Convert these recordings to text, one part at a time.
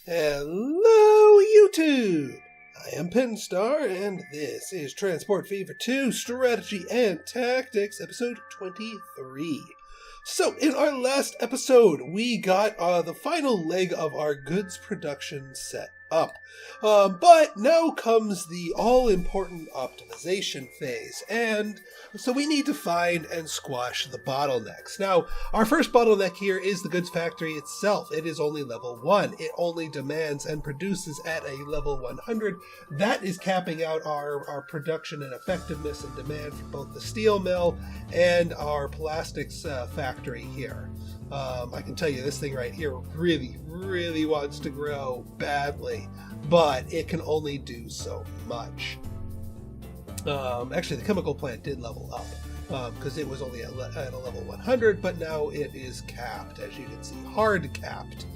Hello, YouTube! I am Pinstar, and this is Transport Fever 2 Strategy and Tactics, episode 23. So, in our last episode, we got the final leg of our goods production set up. But now comes the all-important optimization phase, and so we need to find and squash the bottlenecks. Now, our first bottleneck here is the goods factory itself. It is only level 1. It only demands and produces at a level 100. That is capping out our production and effectiveness and demand for both the steel mill and our plastics factory here. I can tell you this thing right here really wants to grow badly, but it can only do so much. Actually, the chemical plant did level up because it was only at a level 100, but now it is capped, as you can see, hard capped.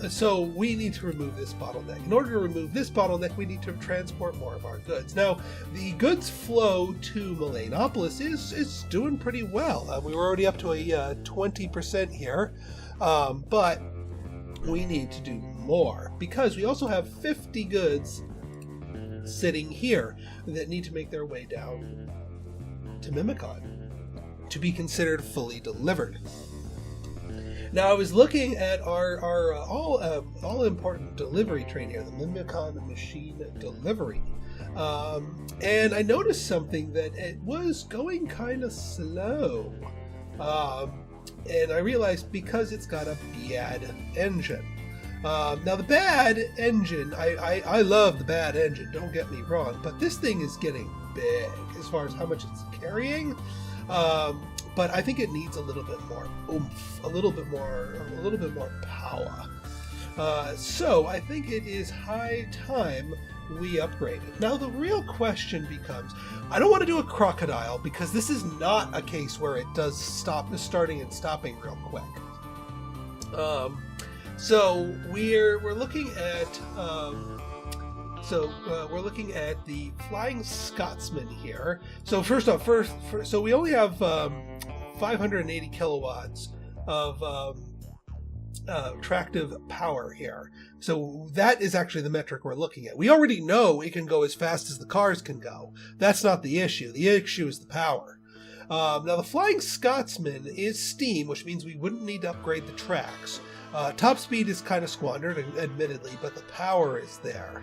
So we need to remove this bottleneck. In order to remove this bottleneck, we need to transport more of our goods. Now, the goods flow to Melanopolis is doing pretty well. We were already up to a 20% here, but we need to do more because we also have 50 goods sitting here that need to make their way down to Mimicon to be considered fully delivered. Now, I was looking at our all-important delivery train here, the Mimicon Machine Delivery, and I noticed something that it was going kind of slow, and I realized because it's got a bad engine. Now, the bad engine, I love the bad engine, don't get me wrong, but this thing is getting big as far as how much it's carrying. But I think it needs a little bit more oomph, a little bit more power. So I think it is high time we upgrade it. Now the real question becomes, I don't want to do a crocodile because this is not a case where it does starting and stopping real quick. So we're looking at we're looking at the Flying Scotsman here. So first off, so we only have 580 kilowatts of tractive power here. So that is actually the metric we're looking at. We already know it can go as fast as the cars can go. That's not the issue. The issue is the power. Now the Flying Scotsman is steam, which means we wouldn't need to upgrade the tracks. Top speed is kind of squandered, admittedly, but the power is there.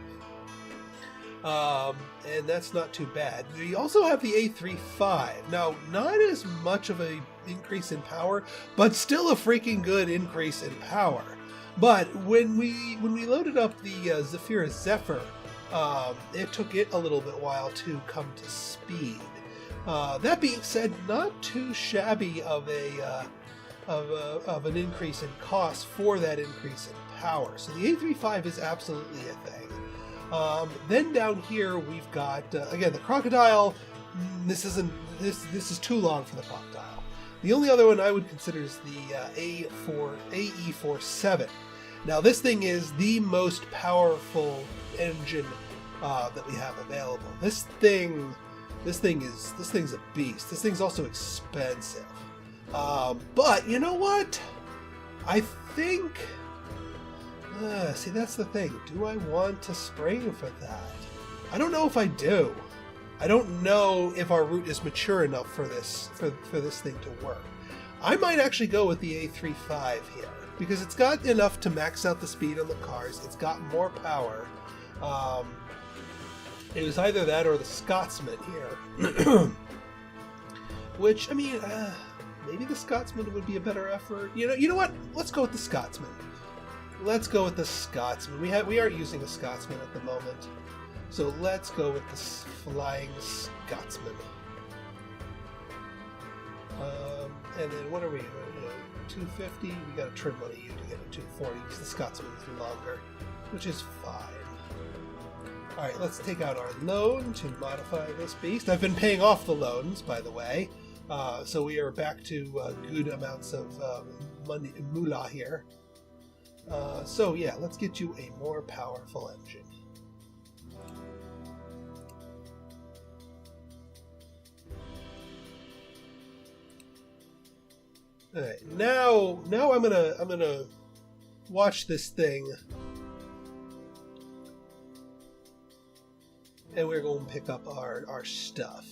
And that's not too bad. We also have the A35. Now, not as much of a increase in power, but still a freaking good increase in power. But when we loaded up the Zafira Zephyr, it took it a little bit while to come to speed. That being said, not too shabby of an increase in cost for that increase in power. So the A35 is absolutely a thing. Then down here we've got again the crocodile. This is too long for the crocodile. The only other one I would consider is the AE47. Now this thing is the most powerful engine that we have available. This thing's a beast. This thing's also expensive. But you know what? I think. See, that's the thing. Do I want to spring for that? I don't know if I do. I don't know if our route is mature enough for this thing to work. I might actually go with the A35 here because it's got enough to max out the speed on the cars. It's got more power. It was either that or the Scotsman here, which I mean, maybe the Scotsman would be a better effort. You know what? Let's go with the Scotsman. Let's go with the Scotsman. We aren't using a Scotsman at the moment, so let's go with the Flying Scotsman. And then what are we? 250. We got to trim one of you to get a 240 because the Scotsman is longer, which is fine. All right, let's take out our loan to modify this beast. I've been paying off the loans, by the way, so we are back to good amounts of money, moolah here. So yeah, let's get you a more powerful engine. All right, now I'm gonna watch this thing and we're going to pick up our stuff.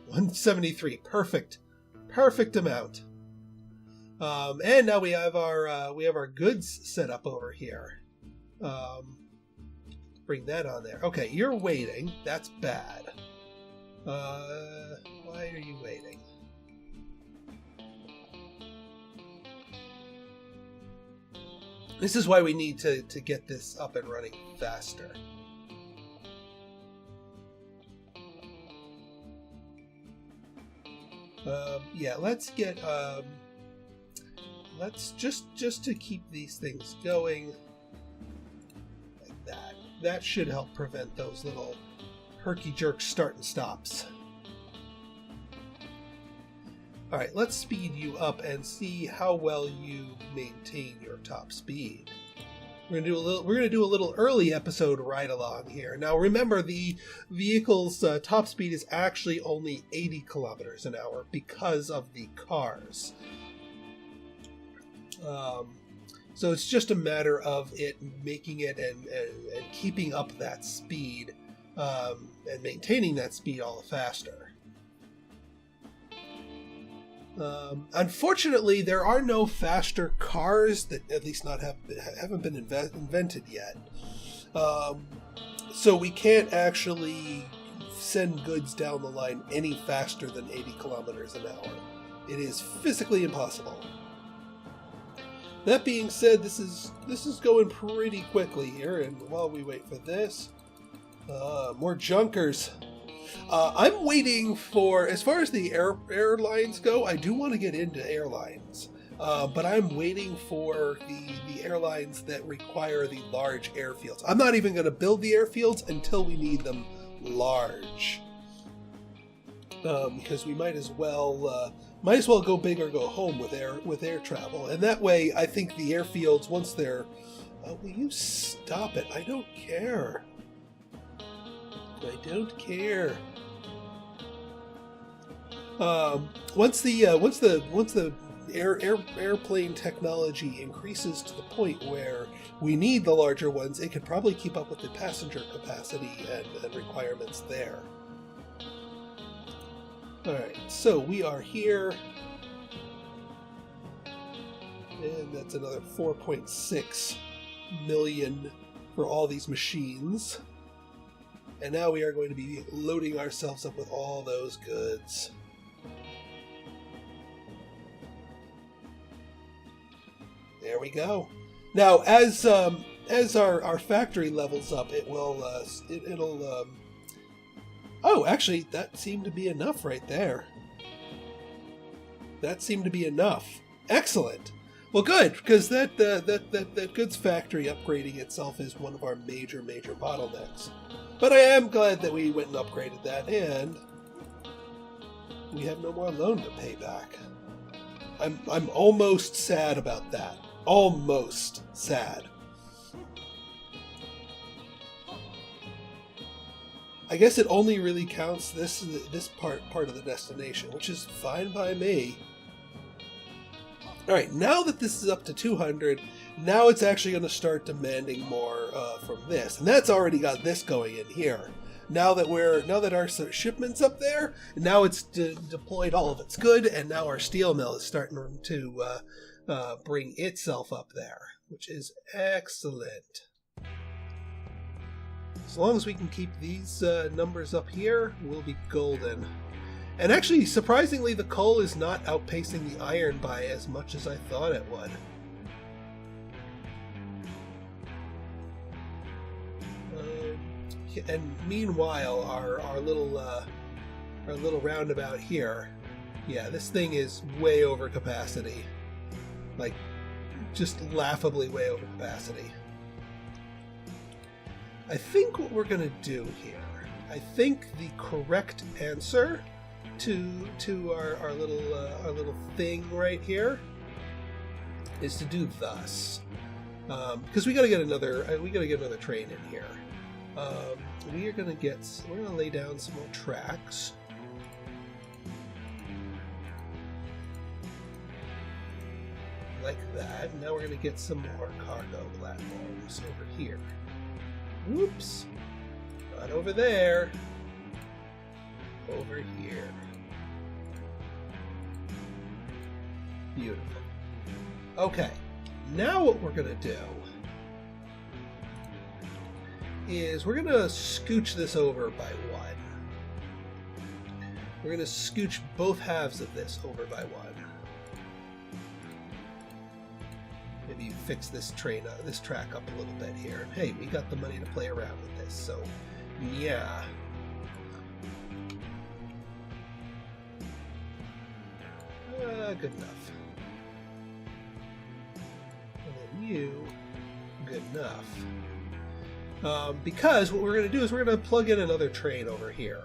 173, perfect amount. And now we have our goods set up over here. Bring that on there. Okay, you're waiting. That's bad. Why are you waiting? This is why we need to get this up and running faster. Yeah, let's get let's just to keep these things going like that. That should help prevent those little herky-jerk start and stops. All right, let's speed you up and see how well you maintain your top speed. We're gonna do a little early episode ride along here. Now remember, the vehicle's top speed is actually only 80 kilometers an hour because of the cars. So it's just a matter of it making it and keeping up that speed and maintaining that speed all the faster. Unfortunately, there are no faster cars that at least haven't been invented yet. So we can't actually send goods down the line any faster than 80 kilometers an hour. It is physically impossible. That being said, this is going pretty quickly here, and while we wait for this, more junkers. I'm waiting for, as far as the airlines go, I do want to get into airlines, but I'm waiting for the airlines that require the large airfields. I'm not even going to build the airfields until we need them large, because we might as well go big or go home with air travel, and that way I think the airfields, once they're will you stop it? I don't care. I don't care. Once the airplane technology increases to the point where we need the larger ones, it could probably keep up with the passenger capacity and requirements there. Alright, so we are here. And that's another 4.6 million for all these machines. And now we are going to be loading ourselves up with all those goods. There we go. Now, as our factory levels up, it'll oh, actually, that seemed to be enough right there. That seemed to be enough. Excellent. Well, good, because that goods factory upgrading itself is one of our major bottlenecks. But I am glad that we went and upgraded that, and we have no more loan to pay back. I'm almost sad about that. Almost sad. I guess it only really counts this part of the destination, which is fine by me. Alright, now that this is up to 200, now it's actually going to start demanding more from this. And that's already got this going in here. Now that our shipment's up there, now it's deployed all of its good, and now our steel mill is starting to bring itself up there, which is excellent. As long as we can keep these numbers up here, we'll be golden. And actually, surprisingly, the coal is not outpacing the iron by as much as I thought it would. And meanwhile, our little roundabout here, yeah, this thing is way over capacity. Like, just laughably way over capacity. I think what we're gonna do here, I think the correct answer to our little thing right here is to do thus, because we gotta get another train in here. We're gonna lay down some more tracks. Like that. Now we're gonna get some more cargo platforms over here. Whoops. Not over there. Over here. Beautiful. Okay. Now what we're going to do is we're going to scooch this over by 1. We're going to scooch both halves of this over by 1. Maybe fix this track up a little bit here. Hey, we got the money to play around with this, so yeah. Good enough. And then you, good enough. Because what we're going to do is we're going to plug in another train over here.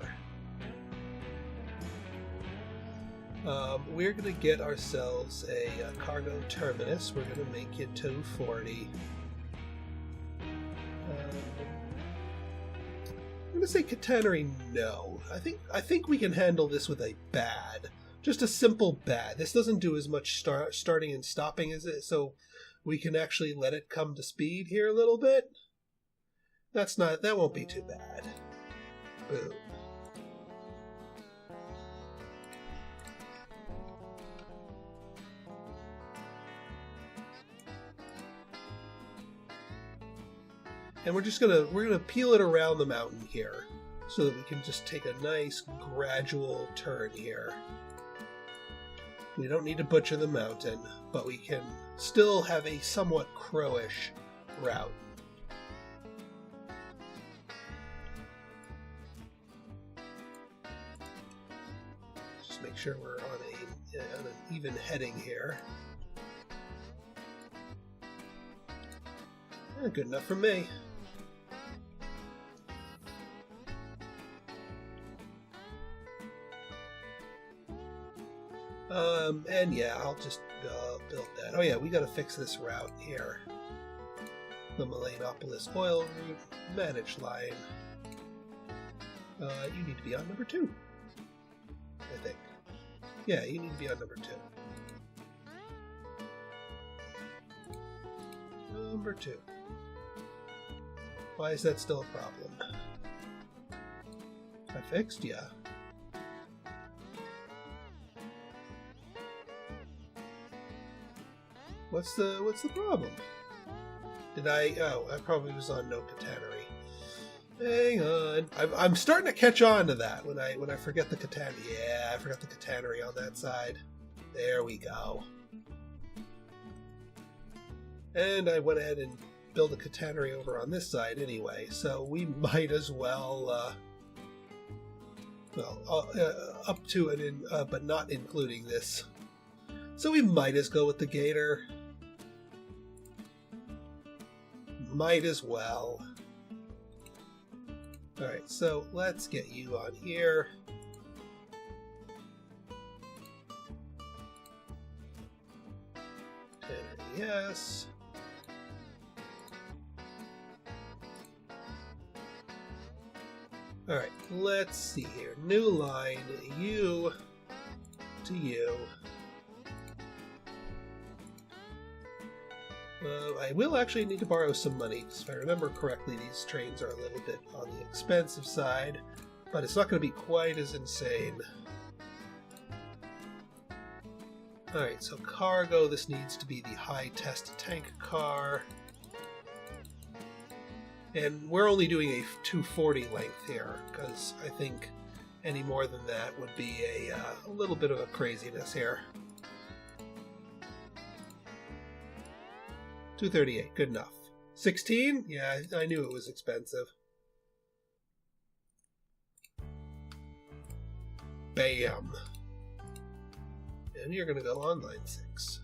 We're going to get ourselves a cargo terminus. We're going to make it 240. I'm going to say catenary, no. I think we can handle this with a bad. Just a simple bad. This doesn't do as much starting and stopping as it, so we can actually let it come to speed here a little bit. That won't be too bad. Boom. And we're gonna peel it around the mountain here so that we can just take a nice gradual turn here. We don't need to butcher the mountain, but we can still have a somewhat crowish route. Just make sure we're on an even heading here. Good enough for me. And yeah, I'll just build that. Oh yeah, we gotta fix this route here. The Melanopolis oil route, manage line. You need to be on number 2, I think. Yeah, you need to be on number 2. Number 2. Why is that still a problem? I fixed? Yeah. What's the problem? I probably was on no catenary. Hang on. I'm starting to catch on to that when I forget the catenary. Yeah, I forgot the catenary on that side. There we go. And I went ahead and built a catenary over on this side anyway, so we might as well up to and in, but not including this. So we might as go with the gator. Might as well. Alright, so let's get you on here. Yes. Alright, let's see here. New line, you to you. I will actually need to borrow some money. If I remember correctly, these trains are a little bit on the expensive side, but it's not going to be quite as insane. Alright, so cargo, this needs to be the high-test tank car. And we're only doing a 240 length here, because I think any more than that would be a little bit of a craziness here. 238, good enough. 16? Yeah, I knew it was expensive. Bam. And you're going to go on line 6.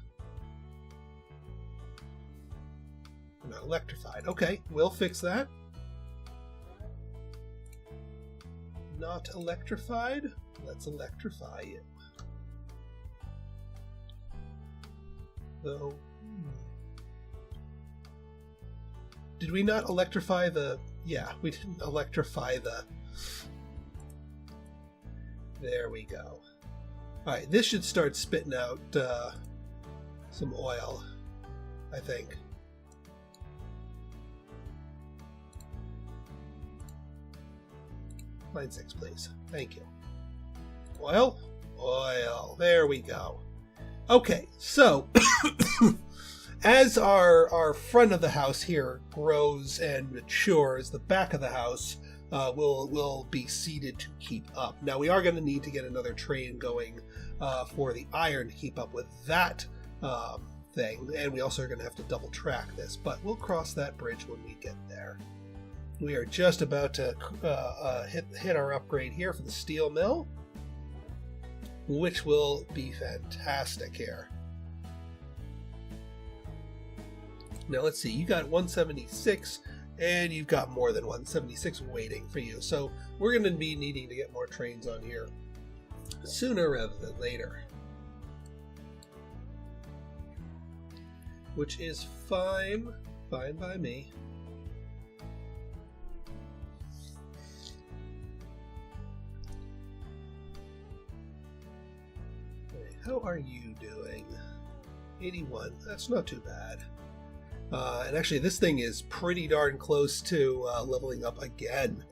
Not electrified. Okay, we'll fix that. Not electrified? Let's electrify it. Though... Did we not electrify the... Yeah, we didn't electrify the... There we go. Alright, this should start spitting out some oil, I think. Line 6, please. Thank you. Oil? Oil. There we go. Okay, so as our front of the house here grows and matures, the back of the house will be seeded to keep up. Now, we are going to need to get another train going for the iron to keep up with that thing, and we also are going to have to double track this, but we'll cross that bridge when we get there. We are just about to hit our upgrade here for the steel mill, which will be fantastic here. Now let's see, you got 176, and you've got more than 176 waiting for you, so we're going to be needing to get more trains on here sooner rather than later. Which is fine by me. How are you doing? 81. That's not too bad. And actually, this thing is pretty darn close to leveling up again.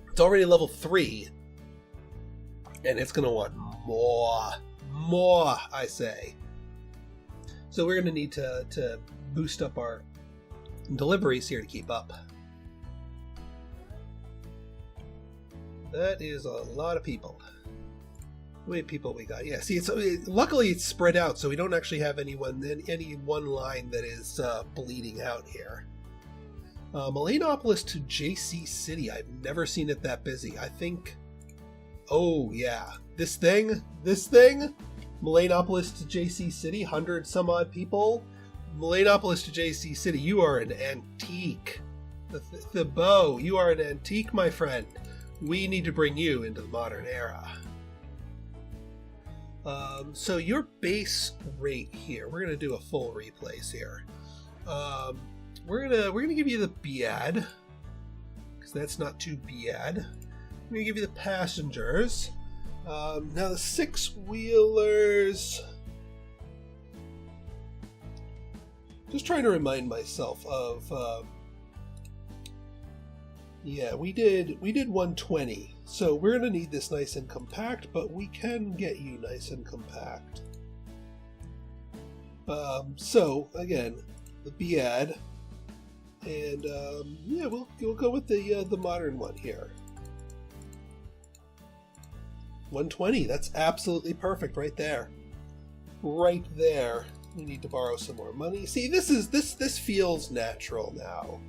It's already level 3. And it's going to want more. More, I say. So we're going to need to boost up our deliveries here to keep up. That is a lot of people. How many people we got? Yeah, see, luckily it's spread out, so we don't actually have any one line that is bleeding out here. Melanopolis to JC City. I've never seen it that busy. I think... Oh, yeah. This thing? Melanopolis to JC City, 100 some odd people. Melanopolis to JC City, you are an antique. The bow, you are an antique, my friend. We need to bring you into the modern era. So your base rate here, we're gonna do a full replace here. We're gonna give you the BAD, because that's not too bad. I'm gonna give you the passengers. Now the 6-wheelers. Just trying to remind myself of. Yeah, we did 120. So we're going to need this nice and compact, but we can get you nice and compact. So again, the BAD, and yeah, we'll go with the modern one here. 120. That's absolutely perfect right there. Right there. We need to borrow some more money. See, this feels natural now.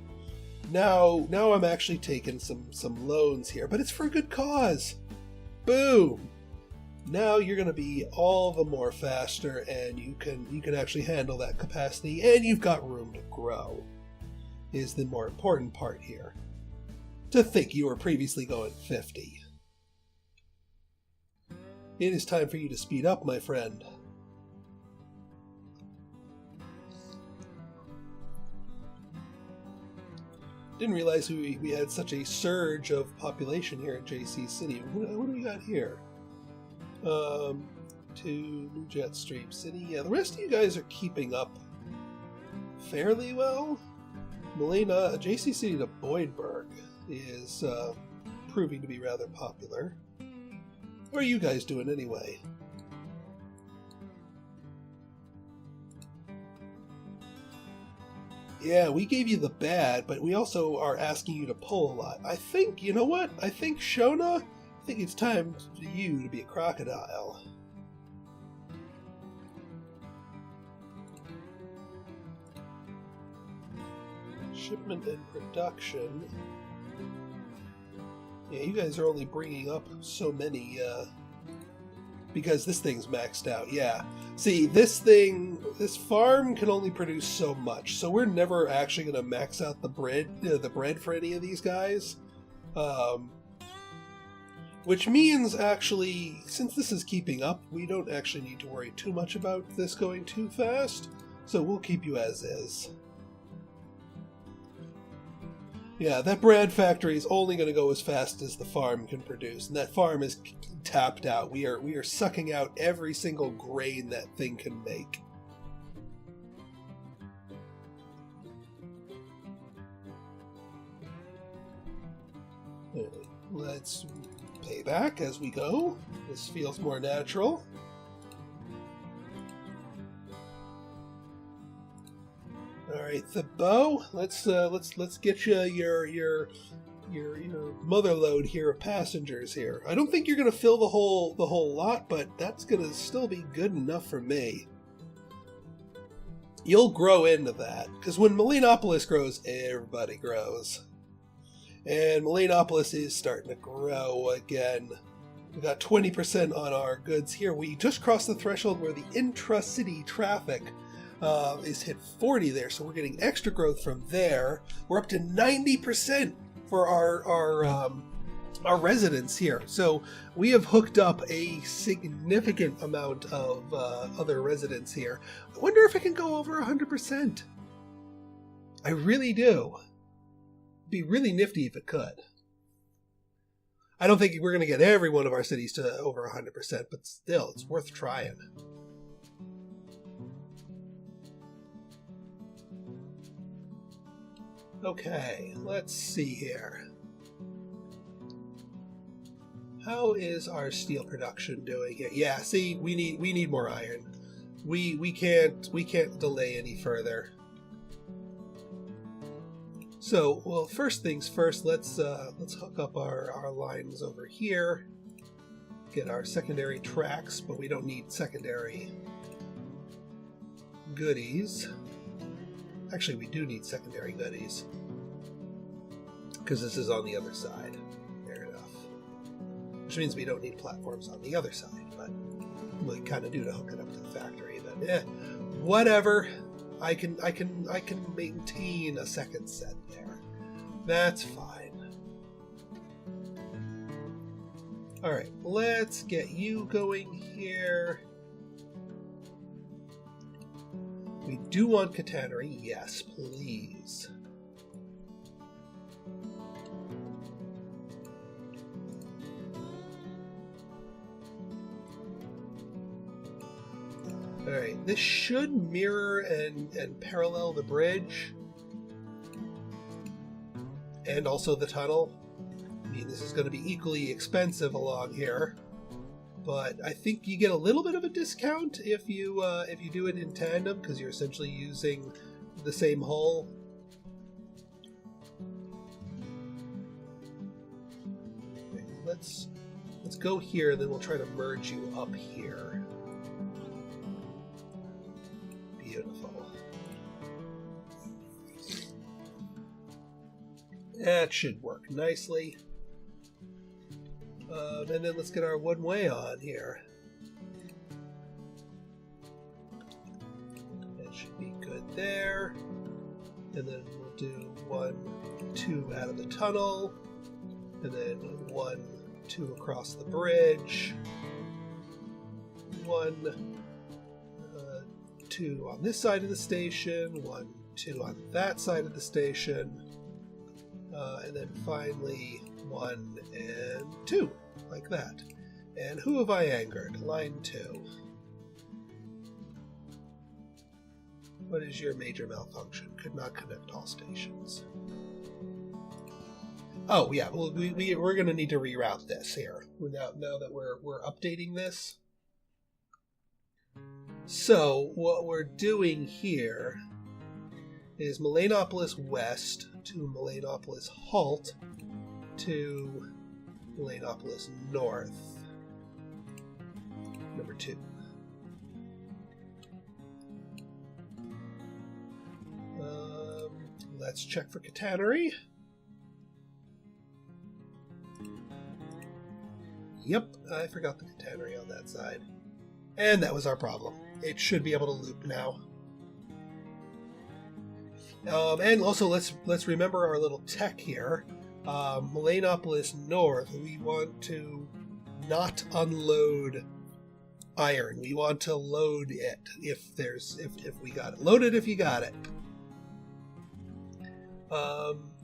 Now I'm actually taking some loans here, but it's for a good cause. Boom. Now you're going to be all the more faster, and you can actually handle that capacity, and you've got room to grow. Is the more important part here. To think you were previously going 50. It is time for you to speed up, my friend. Didn't realize we had such a surge of population here at JC City. What do we got here? To New Jet Stream City. Yeah, the rest of you guys are keeping up fairly well. Melena, JC City to Boydberg is proving to be rather popular. How are you guys doing anyway? Yeah, we gave you the bad, but we also are asking you to pull a lot. I think, you know what? I think, Shona, I think it's time for you to be a crocodile. Shipment and production. Yeah, you guys are only bringing up so many, because this thing's maxed out, yeah. See, this farm can only produce so much, so we're never actually going to max out the bread for any of these guys. Which means, actually, since this is keeping up, we don't actually need to worry too much about this going too fast, so we'll keep you as is. Yeah, that bread factory is only going to go as fast as the farm can produce, and that farm is tapped out. We are sucking out every single grain that thing can make. let's pay back as we go. This feels more natural. All right, the bow. Let's get you your mother load here of passengers here. I don't think you're gonna fill the whole lot, but that's gonna still be good enough for me. You'll grow into that, because when Melanopolis grows, everybody grows. And Melanopolis is starting to grow again. We've got 20% on our goods here. We just crossed the threshold where the intra-city traffic is hit 40 there, so we're getting extra growth from there. We're up to 90% for our residents here. So we have hooked up a significant amount of other residents here. I wonder if it can go over 100%. I really do. It'd be really nifty if it could. I don't think we're going to get every one of our cities to over 100%, but still, it's worth trying. Okay, let's see here. How is our steel production doing here? Yeah, see, we need more iron. We can't delay any further. So, well, first things first, let's hook up our lines over here. Get our secondary tracks, but we don't need secondary goodies. Actually, we do need secondary goodies, because this is on the other side. Fair enough. Which means we don't need platforms on the other side, but we kind of do to hook it up to the factory. But whatever. I can maintain a second set there. That's fine. All right, let's get you going here. We do want catenary, yes, please. Alright, this should mirror and parallel the bridge. And also the tunnel. I mean, this is going to be equally expensive along here. But I think you get a little bit of a discount if you do it in tandem, because you're essentially using the same hull. Okay, let's go here, and then we'll try to merge you up here. Beautiful. That should work nicely. And then let's get our one-way on here. That should be good there. And then we'll do 1, 2 out of the tunnel. And then 1, 2 across the bridge. 1, 2 on this side of the station. 1, 2 on that side of the station. And then finally 1 and 2, like that. And who have I angered? Line 2. What is your major malfunction? Could not connect all stations. Oh yeah, well we're going to need to reroute this here now that we're updating this. So what we're doing here is Melanopolis West to Melanopolis Halt to Melanopolis North, number 2. Let's check for catenary. Yep, I forgot the catenary on that side. And that was our problem. It should be able to loop now. And also, let's remember our little tech here. Melanopolis North, we want to not unload iron. We want to load it if we got it. Load it if you got it.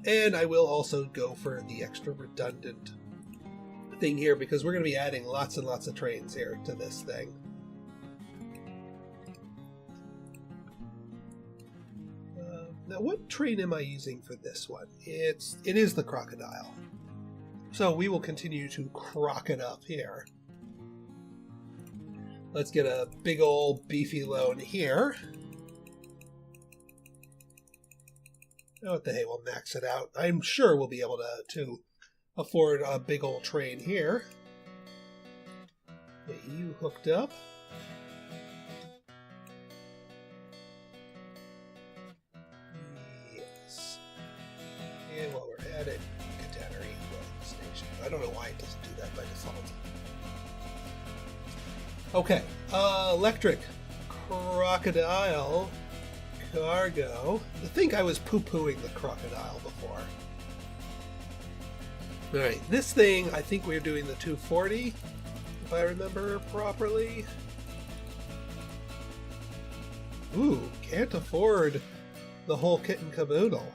And I will also go for the extra redundant thing here, because we're going to be adding lots and lots of trains here to this thing. Now, what train am I using for this one? It is the Crocodile. So we will continue to crock it up here. Let's get a big old beefy loan here. Oh, what the hey, we'll max it out. I'm sure we'll be able to afford a big old train here. Get you hooked up. Yes. And while we're at it, Catenary Station. I don't know why it doesn't do that by default. Okay, electric crocodile cargo. I think I was poo-pooing the crocodile before. Alright, this thing, I think we're doing the 240, if I remember properly. Ooh, can't afford the whole kit and caboodle.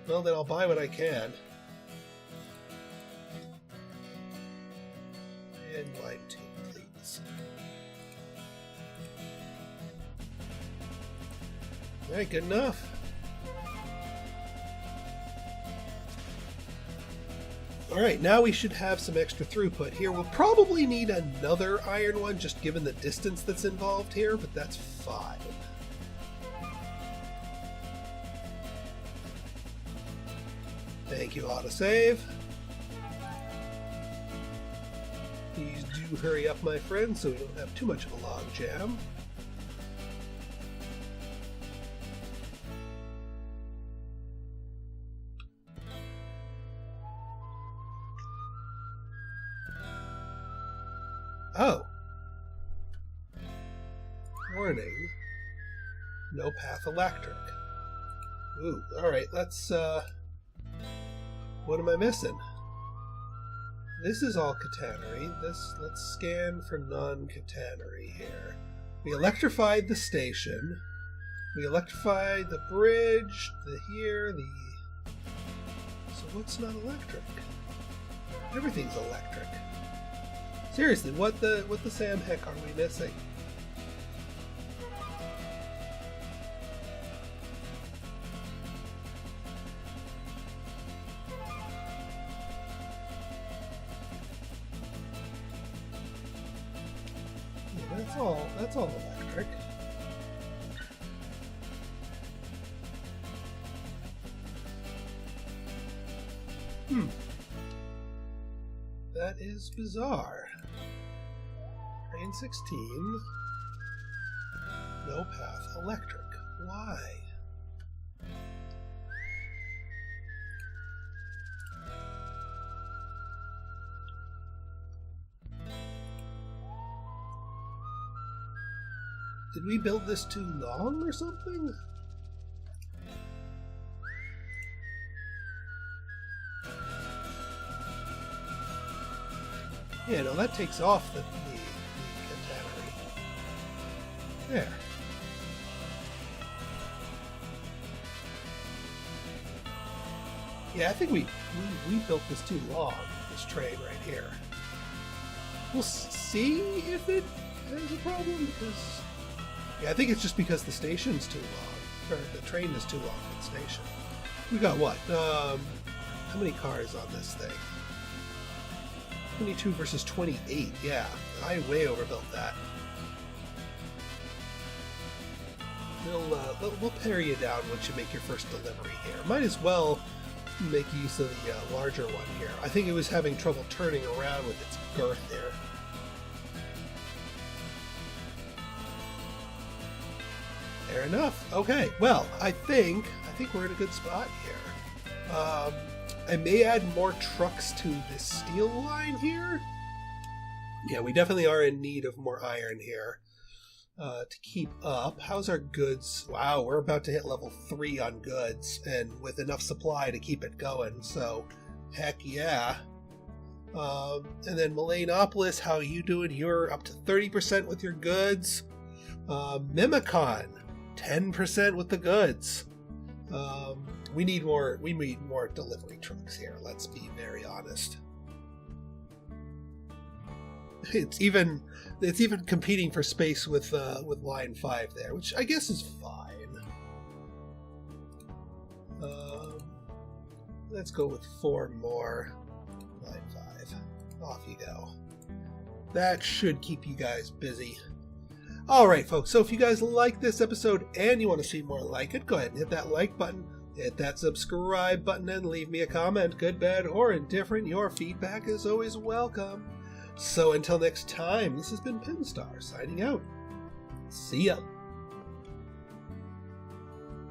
Well, then I'll buy what I can. And line 2, please. Alright, good enough. Alright, now we should have some extra throughput here. We'll probably need another iron one, just given the distance that's involved here, but that's fine. Thank you, autosave. Please do hurry up, my friend, so we don't have too much of a log jam. Oh. Warning. No path electric. Ooh, alright, let's, what am I missing? This is all catenary. Let's scan for non-catenary here. We electrified the station. We electrified the bridge, So what's not electric? Everything's electric. Seriously, what the Sam heck are we missing? Yeah, that's all electric. That is bizarre. Train 16. No path electric. Why? Did we build this too long or something? Yeah, no, that takes off the catenary. There. Yeah, I think we built this too long, this train right here. We'll see if it has a problem, because... Yeah, I think it's just because the station's too long. Or the train is too long for the station. We got what? How many cars on this thing? 22 versus 28. Yeah, I way overbuilt that. We'll pare you down once you make your first delivery here. Might as well make use of the larger one here. I think it was having trouble turning around with its girth there. Fair enough. Okay, well, I think we're in a good spot here. I may add more trucks to this steel line here. Yeah, we definitely are in need of more iron here to keep up. How's our goods? Wow, we're about to hit level 3 on goods, and with enough supply to keep it going, so heck yeah. And then Melanopolis, how are you doing? You're up to 30% with your goods. Mimicon, 10% with the goods. We need more delivery trucks here, let's be very honest. It's even competing for space with line 5 there, which I guess is fine. Let's go with 4 more. 495. Off you go. That should keep you guys busy. Alright folks, so if you guys like this episode and you want to see more like it, go ahead and hit that like button, hit that subscribe button, and leave me a comment, good, bad, or indifferent. Your feedback is always welcome. So until next time, this has been Pinstar signing out. See ya.